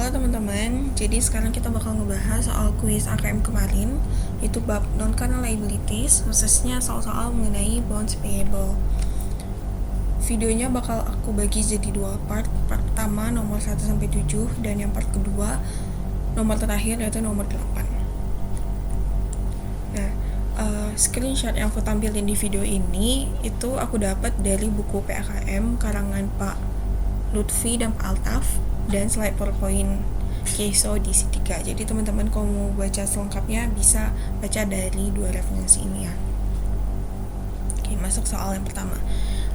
Halo teman-teman, jadi sekarang kita bakal ngebahas soal kuis AKM kemarin, itu bab non-current liabilities, khususnya soal-soal mengenai bonds payable. Videonya bakal aku bagi jadi dua part pertama nomor 1-7, dan yang part kedua nomor terakhir yaitu nomor 8. Nah, screenshot yang aku tampilin di video ini itu aku dapat dari buku PAKM karangan Pak Lutfi dan Pak Altaf, dan slide PowerPoint Keso di C3. Jadi teman-teman kalau mau baca selengkapnya bisa baca dari dua referensi ini ya. Oke, masuk soal yang pertama.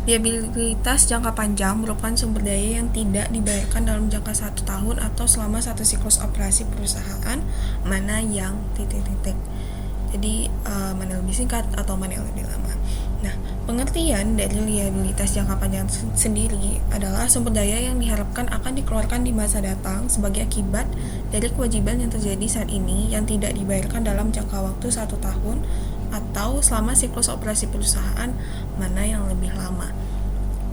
Liabilitas jangka panjang merupakan sumber daya yang tidak dibayarkan dalam jangka 1 tahun atau selama satu siklus operasi perusahaan, mana yang titik-titik. Jadi mana lebih singkat atau mana yang lebih lama. Nah, pengertian dari liabilitas jangka panjang sendiri adalah sumber daya yang diharapkan akan dikeluarkan di masa datang sebagai akibat dari kewajiban yang terjadi saat ini yang tidak dibayarkan dalam jangka waktu 1 tahun atau selama siklus operasi perusahaan, mana yang lebih lama.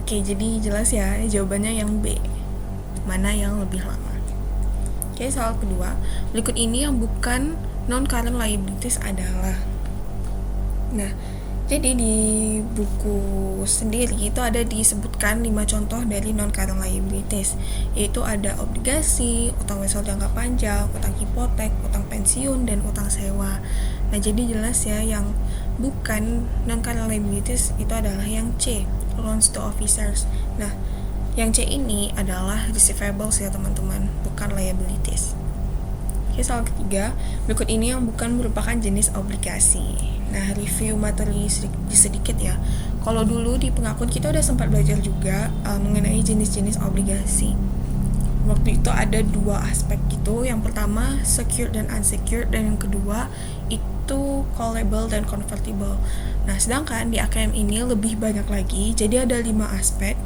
Oke, jadi jelas ya jawabannya yang B, mana yang lebih lama. Oke, soal kedua, berikut ini yang bukan non-current liabilities adalah. Nah, jadi di buku sendiri itu ada disebutkan 5 contoh dari non-current liabilities, yaitu ada obligasi, utang wesel jangka panjang, utang hipotek, utang pensiun, dan utang sewa. Nah, jadi jelas ya yang bukan non-current liabilities itu adalah yang C, loans to officers. Nah, yang C ini adalah receivables ya teman-teman, bukan liabilities. Oke, soal ketiga, berikut ini yang bukan merupakan jenis obligasi. Nah, review materi sedikit ya. Kalau dulu di pengakun kita udah sempat belajar juga mengenai jenis-jenis obligasi. Waktu itu ada dua aspek gitu. Yang pertama secured dan unsecured, dan yang kedua itu callable dan convertible. Nah, sedangkan di AKM ini lebih banyak lagi. Jadi ada 5 aspek.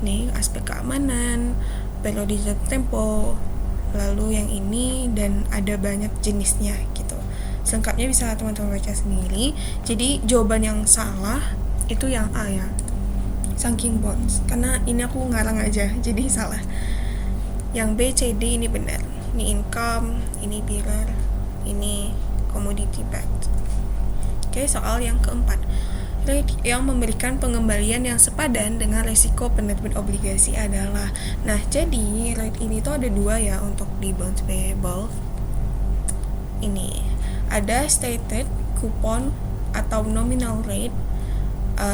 Nih, aspek keamanan, periode tempo, lalu yang ini, dan ada banyak jenisnya gitu. Selengkapnya bisa teman-teman baca sendiri. Jadi jawaban yang salah itu yang A ya, saking bonds, karena ini aku ngarang aja jadi salah. Yang B, C, D ini benar. Ini income, ini bearer, ini commodity backed. Oke, soal yang keempat, rate yang memberikan pengembalian yang sepadan dengan resiko penerbit obligasi adalah. Nah, jadi rate ini tuh ada 2 ya untuk di bonds payable. Ini ada stated coupon atau nominal rate,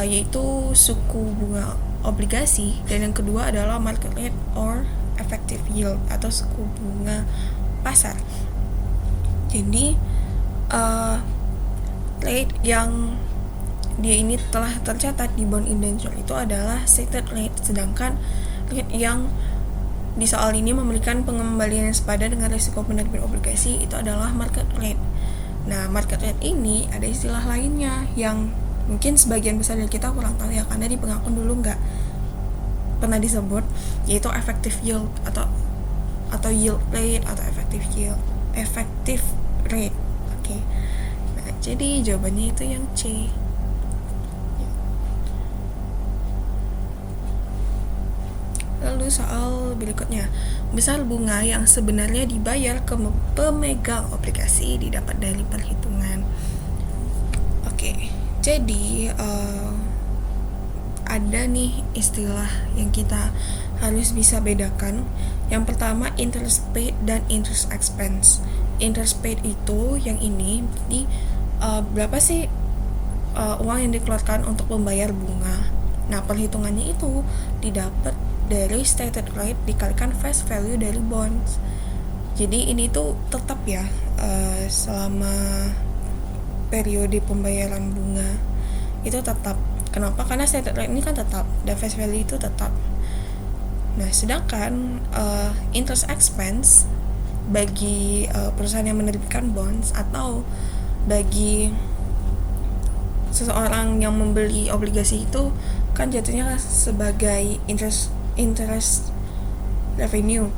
yaitu suku bunga obligasi, dan yang kedua adalah market rate or effective yield atau suku bunga pasar. Jadi rate yang dia ini telah tercatat di bond indenture itu adalah stated rate, sedangkan rate yang di soal ini memberikan pengembalian yang sepadan dengan risiko penerbit obligasi itu adalah market rate. Nah, market rate ini ada istilah lainnya yang mungkin sebagian besar dari kita kurang tahu ya, karena di pengakun dulu nggak pernah disebut, yaitu effective yield atau yield rate atau effective rate. Oke. Nah, jadi jawabannya itu yang C. Lalu soal berikutnya, besar bunga yang sebenarnya dibayar ke pemegang obligasi didapat dari perhitungan. Oke, jadi ada nih istilah yang kita harus bisa bedakan. Yang pertama interest paid dan interest expense. Interest paid itu yang ini, jadi berapa sih uang yang dikeluarkan untuk membayar bunga. Nah, perhitungannya itu didapat dari stated rate dikalikan face value dari bonds. Jadi ini tuh tetap ya selama periode pembayaran bunga itu tetap. Kenapa? Karena stated rate ini kan tetap dan face value itu tetap. Nah, sedangkan interest expense bagi perusahaan yang menerbitkan bonds atau bagi seseorang yang membeli obligasi itu kan jatuhnya sebagai interest revenue.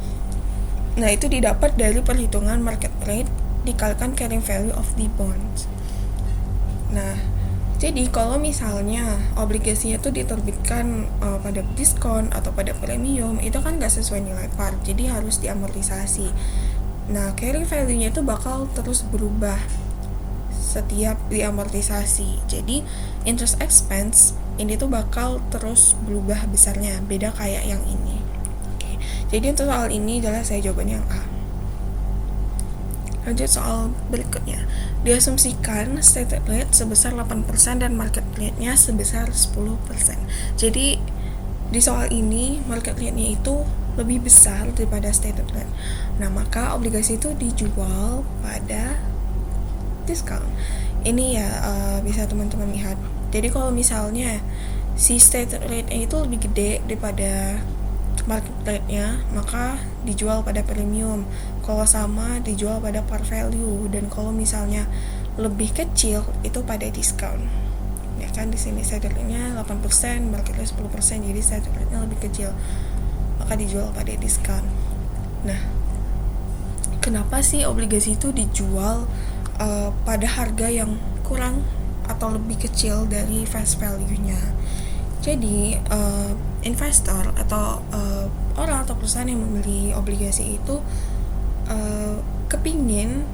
Nah, itu didapat dari perhitungan market rate dikalikan carrying value of the bonds. Nah, Jadi kalau misalnya obligasinya tuh diterbitkan pada diskon atau pada premium, itu kan nggak sesuai nilai par, jadi harus diamortisasi. Nah, carry value-nya itu bakal terus berubah setiap diamortisasi. Jadi interest expense ini tuh bakal terus berubah besarnya, beda kayak yang ini. Oke. Jadi untuk soal ini adalah saya jawabannya yang A. Lanjut soal berikutnya. Diasumsikan stated rate sebesar 8% dan market rate-nya sebesar 10%. Jadi di soal ini market rate-nya itu lebih besar daripada stated rate. Nah, maka obligasi itu dijual pada diskon. Ini ya bisa teman-teman lihat. Jadi kalau misalnya si stated rate-nya itu lebih gede daripada market rate-nya, maka dijual pada premium. Kalau sama dijual pada par value, dan kalau misalnya lebih kecil itu pada diskon. Ya kan di sini stated rate-nya 8%, market rate 10%, jadi stated rate-nya lebih kecil. Maka dijual pada diskon. Nah, kenapa sih obligasi itu dijual pada harga yang kurang atau lebih kecil dari face value-nya? Jadi investor atau orang atau perusahaan yang membeli obligasi itu kepingin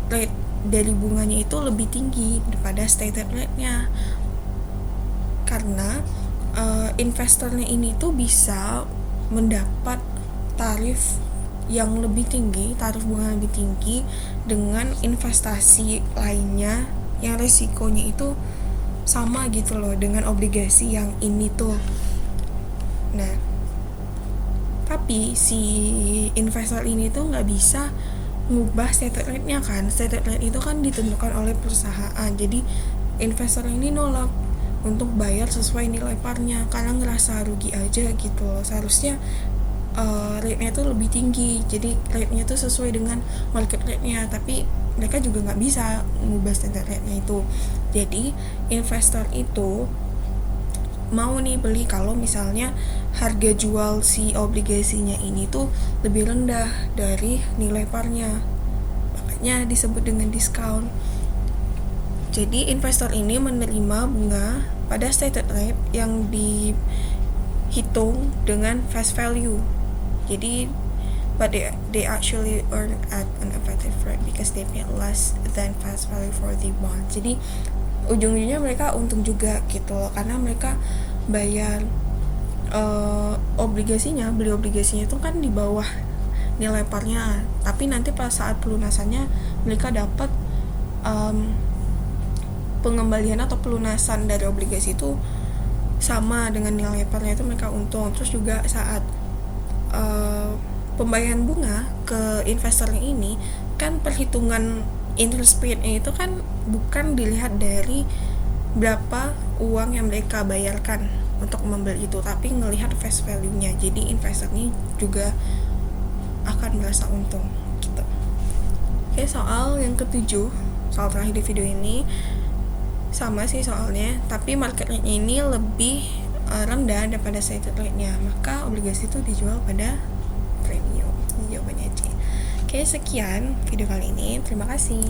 rate dari bunganya itu lebih tinggi daripada stated rate-nya, karena investornya ini tuh bisa mendapat tarif yang lebih tinggi, tarif bunga lebih tinggi dengan investasi lainnya yang resikonya itu sama gitu loh dengan obligasi yang ini tuh. Nah, tapi si investor ini tuh nggak bisa ngubah stated rate-nya kan. Stated rate itu kan ditentukan oleh perusahaan. Jadi investor ini nolak untuk bayar sesuai nilai parnya karena ngerasa rugi aja gitu loh. Seharusnya rate-nya tuh lebih tinggi. Jadi rate-nya tuh sesuai dengan market rate-nya, tapi mereka juga nggak bisa mengubah standar rate-nya itu. Jadi investor itu mau nih beli kalau misalnya harga jual si obligasinya ini tuh lebih rendah dari nilai parnya, makanya disebut dengan diskon. Jadi investor ini menerima bunga pada stated rate yang dihitung dengan face value. Jadi but they actually earn at an effective rate because they pay less than face value for the bond. Jadi ujung-ujungnya mereka untung juga gitu loh, karena mereka bayar obligasinya, beli obligasinya itu kan di bawah nilai parnya, tapi nanti pada saat pelunasannya mereka dapat pengembalian atau pelunasan dari obligasi itu sama dengan nilai parnya, itu mereka untung. Terus juga saat pembayaran bunga ke investornya ini kan perhitungan interest rate-nya itu kan bukan dilihat dari berapa uang yang mereka bayarkan untuk membeli itu, tapi ngelihat face value-nya. Jadi investor ini juga akan merasa untung gitu. Oke, soal yang ketujuh, soal terakhir di video ini sama sih soalnya, tapi market rate-nya ini lebih rendah daripada stated rate-nya, maka obligasi itu dijual pada premium. Ini jawabannya C. Oke, sekian video kali ini. Terima kasih.